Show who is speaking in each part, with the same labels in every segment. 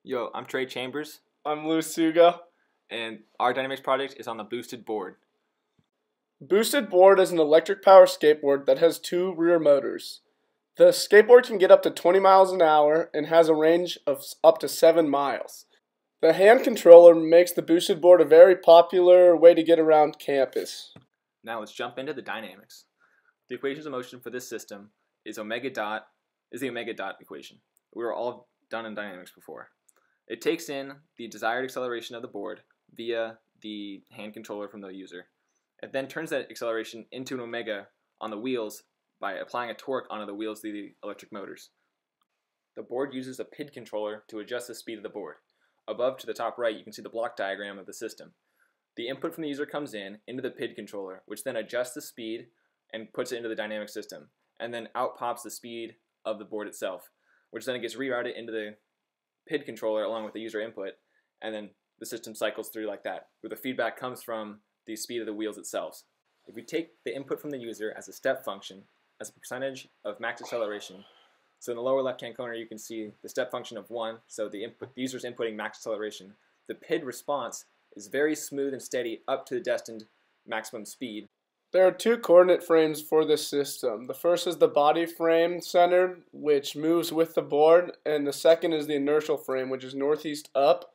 Speaker 1: Yo, I'm Trey Chambers,
Speaker 2: I'm Sugo.
Speaker 1: and our dynamics project is on the boosted board.
Speaker 2: Boosted board is an electric power skateboard that has two rear motors. The skateboard can get up to 20 miles an hour and has a range of up to 7 miles. The hand controller makes the boosted board a very popular way to get around campus.
Speaker 1: Now let's jump into the dynamics. The equations of motion for this system is the omega dot equation. We were all done in dynamics before. It takes in the desired acceleration of the board via the hand controller from the user. It then turns that acceleration into an omega on the wheels by applying a torque onto the wheels of the electric motors. The board uses a PID controller to adjust the speed of the board. Above to the top right, you can see the block diagram of the system. The input from the user comes into the PID controller, which then adjusts the speed and puts it into the dynamic system. And then out pops the speed of the board itself, which then gets rerouted into the PID controller along with the user input, and then the system cycles through like that, where the feedback comes from the speed of the wheels itself. If we take the input from the user as a step function, as a percentage of max acceleration, so in the lower left-hand corner you can see the step function of 1, so the user is inputting max acceleration. The PID response is very smooth and steady up to the destined maximum speed.
Speaker 2: There are two coordinate frames for this system. The first is the body frame center, which moves with the board, and the second is the inertial frame, which is northeast up,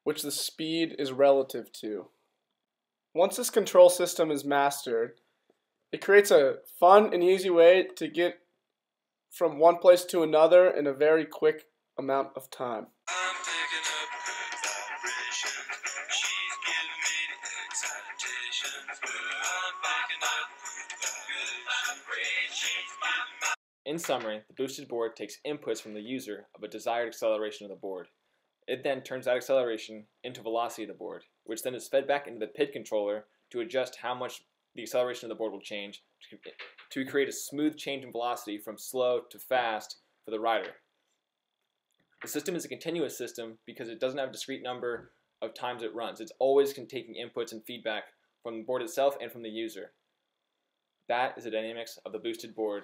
Speaker 2: which the speed is relative to. Once this control system is mastered, it creates a fun and easy way to get from one place to another in a very quick amount of time.
Speaker 1: In summary, the boosted board takes inputs from the user of a desired acceleration of the board. It then turns that acceleration into velocity of the board, which then is fed back into the PID controller to adjust how much the acceleration of the board will change to create a smooth change in velocity from slow to fast for the rider. The system is a continuous system because it doesn't have a discrete number of times it runs. It's always taking inputs and feedback from the board itself and from the user. That is the dynamics of the boosted board.